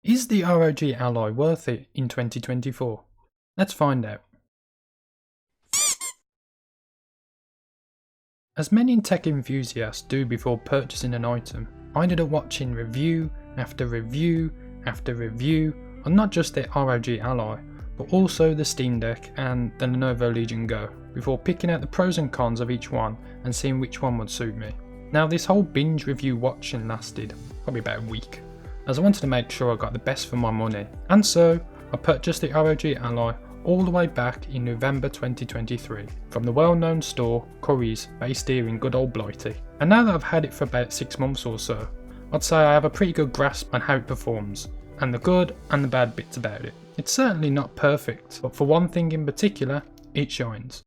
Is the ROG Ally worth it in 2024? Let's find out. As many tech enthusiasts do before purchasing an item, I ended up watching review after review after review on not just the ROG Ally, but also the Steam Deck and the Lenovo Legion Go, before picking out the pros and cons of each one and seeing which one would suit me. Now this whole binge review watching lasted probably about a week, as I wanted to make sure I got the best for my money, and so I purchased the ROG Ally all the way back in November 2023 from the well-known store Curry's, based here in good old Blighty. And now that I've had it for about 6 months or so, I'd say I have a pretty good grasp on how it performs, and the good and the bad bits about it. It's certainly not perfect, but for one thing in particular, it shines.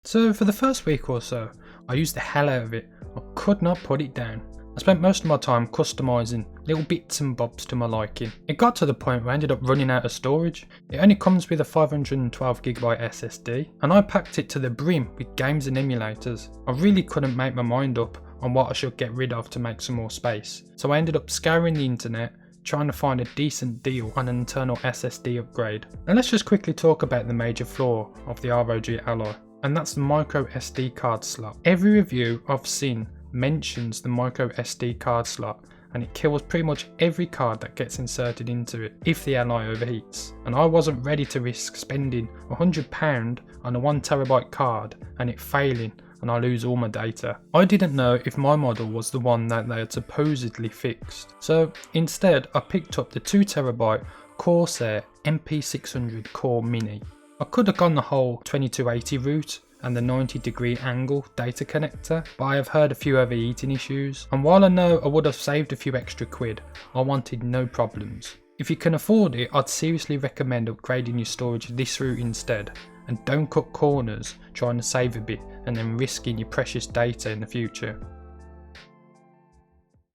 So for the first week or so, I used the hell out of it. I could not put it down. I spent most of my time customising little bits and bobs to my liking. It got to the point where I ended up running out of storage. It only comes with a 512GB SSD, and I packed it to the brim with games and emulators. I really couldn't make my mind up on what I should get rid of to make some more space, so I ended up scouring the internet trying to find a decent deal on an internal SSD upgrade. Now let's just quickly talk about the major flaw of the ROG Ally, and that's the micro SD card slot. Every review I've seen mentions the micro SD card slot, and it kills pretty much every card that gets inserted into it if the Ally overheats, and I wasn't ready to risk spending £100 on a 1TB card and it failing and I lose all my data. I didn't know if my model was the one that they had supposedly fixed, so instead I picked up the 2TB Corsair MP600 Core Mini. I could have gone the whole 2280 route and the 90-degree angle data connector, but I have heard a few overheating issues, and while I know I would have saved a few extra quid, I wanted no problems. If you can afford it, I'd seriously recommend upgrading your storage this route instead, and don't cut corners trying to save a bit and then risking your precious data in the future.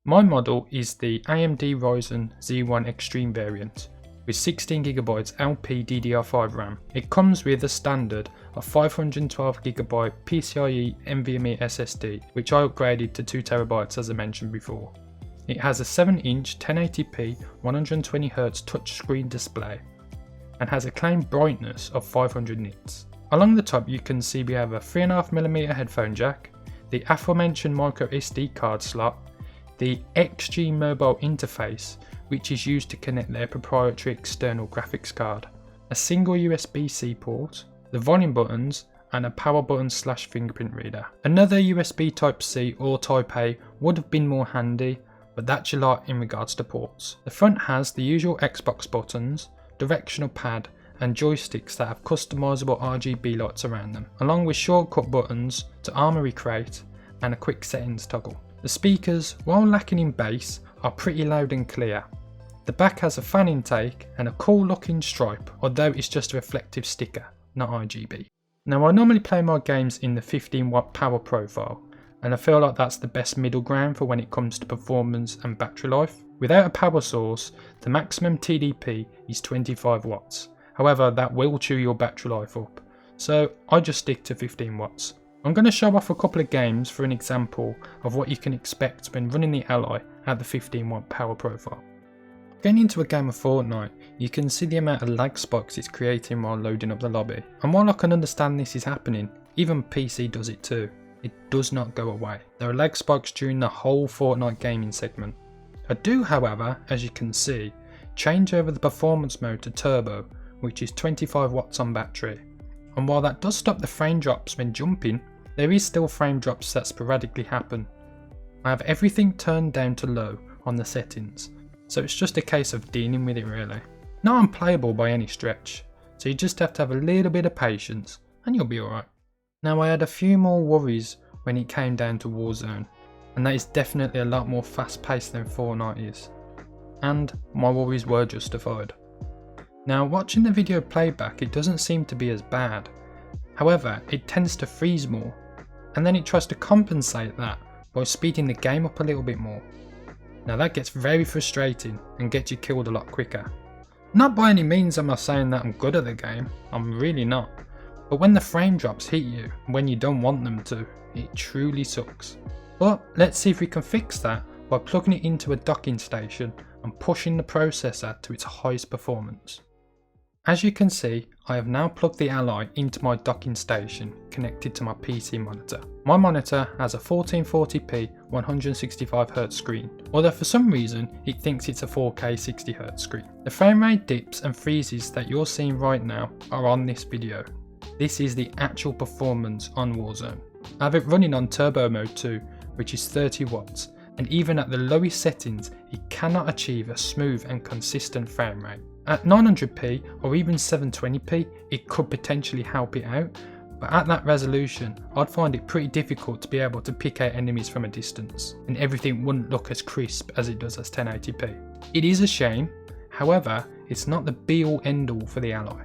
My model is the AMD Ryzen Z1 Extreme variant, with 16GB LPDDR5 RAM. It comes with a standard of 512GB PCIe NVMe SSD, which I upgraded to 2TB as I mentioned before. It has a 7-inch 1080p 120Hz touchscreen display and has a claimed brightness of 500 nits. Along the top you can see we have a 3.5mm headphone jack, the aforementioned micro SD card slot, the XG mobile interface, which is used to connect their proprietary external graphics card, a single USB-C port, the volume buttons, and a power button / fingerprint reader. Another USB Type-C or Type-A would have been more handy, but that's a lot in regards to ports. The front has the usual Xbox buttons, directional pad, and joysticks that have customizable RGB lights around them, along with shortcut buttons to Armory Crate and a quick settings toggle. The speakers, while lacking in bass, are pretty loud and clear. The back has a fan intake and a cool looking stripe, although it's just a reflective sticker, not RGB. Now I normally play my games in the 15W power profile, and I feel like that's the best middle ground for when it comes to performance and battery life. Without a power source, the maximum TDP is 25W, however that will chew your battery life up, so I just stick to 15W. I'm going to show off a couple of games for an example of what you can expect when running the Ally at the 15W power profile. Getting into a game of Fortnite, you can see the amount of lag spikes it's creating while loading up the lobby, and while I can understand this is happening, even PC does it too. It does not go away. There are lag spikes during the whole Fortnite gaming segment. I do, however, as you can see, change over the performance mode to turbo, which is 25W on battery, and while that does stop the frame drops when jumping, there is still frame drops that sporadically happen. I have everything turned down to low on the settings, so it's just a case of dealing with it really. Not unplayable by any stretch, so you just have to have a little bit of patience and you'll be alright. Now I had a few more worries when it came down to Warzone, and that is definitely a lot more fast paced than Fortnite is, and my worries were justified. Now watching the video playback, it doesn't seem to be as bad, however it tends to freeze more, and then it tries to compensate that by speeding the game up a little bit more. Now that gets very frustrating and gets you killed a lot quicker. Not by any means am I saying that I'm good at the game, I'm really not, but when the frame drops hit you when you don't want them to, it truly sucks. But let's see if we can fix that by plugging it into a docking station and pushing the processor to its highest performance. As you can see, I have now plugged the Ally into my docking station connected to my PC monitor. My monitor has a 1440p 165Hz screen, although for some reason it thinks it's a 4K 60Hz screen. The frame rate dips and freezes that you're seeing right now are on this video. This is the actual performance on Warzone. I have it running on turbo mode too, which is 30 watts, and even at the lowest settings it cannot achieve a smooth and consistent frame rate. At 900p or even 720p it could potentially help it out, but at that resolution I'd find it pretty difficult to be able to pick out enemies from a distance, and everything wouldn't look as crisp as it does as 1080p. It is a shame, however it's not the be all end all for the Ally.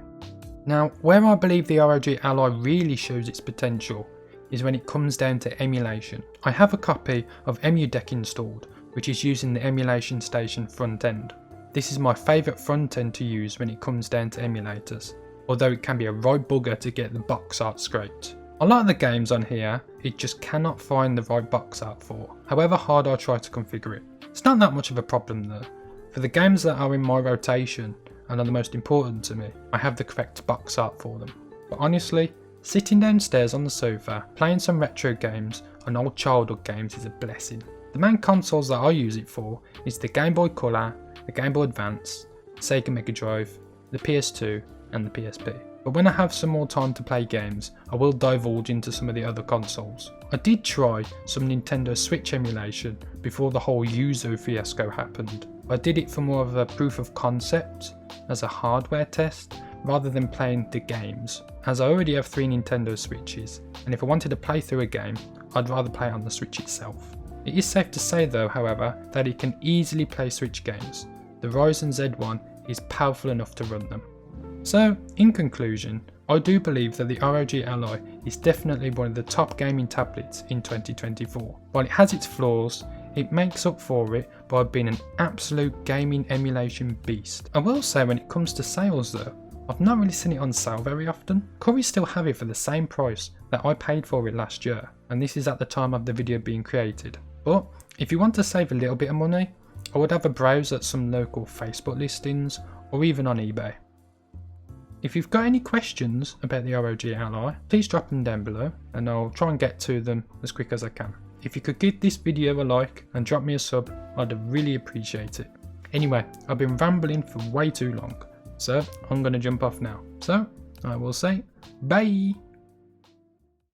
Now where I believe the ROG Ally really shows its potential is when it comes down to emulation. I have a copy of EmuDeck installed, which is using the Emulation Station front end. This is my favourite front end to use when it comes down to emulators, although it can be a right bugger to get the box art scraped. A lot of the games on here it just cannot find the right box art for, however hard I try to configure it. It's not that much of a problem though. For the games that are in my rotation and are the most important to me, I have the correct box art for them. But honestly, sitting downstairs on the sofa playing some retro games and old childhood games is a blessing. The main consoles that I use it for is the Game Boy Color, the Game Boy Advance, Sega Mega Drive, the PS2 and the PSP. But when I have some more time to play games, I will divulge into some of the other consoles. I did try some Nintendo Switch emulation before the whole Yuzu fiasco happened. I did it for more of a proof of concept, as a hardware test, rather than playing the games, as I already have 3 Nintendo Switches, and if I wanted to play through a game, I'd rather play it on the Switch itself. It is safe to say though, however, that it can easily play Switch games. The Ryzen Z1 is powerful enough to run them. So, in conclusion, I do believe that the ROG Ally is definitely one of the top gaming tablets in 2024. While it has its flaws, it makes up for it by being an absolute gaming emulation beast. I will say when it comes to sales though, I've not really seen it on sale very often. Curry still have it for the same price that I paid for it last year, and this is at the time of the video being created. But if you want to save a little bit of money, I would have a browse at some local Facebook listings or even on eBay. If you've got any questions about the ROG Ally, please drop them down below and I'll try and get to them as quick as I can. If you could give this video a like and drop me a sub, I'd really appreciate it. Anyway, I've been rambling for way too long, so I'm going to jump off now. So I will say bye.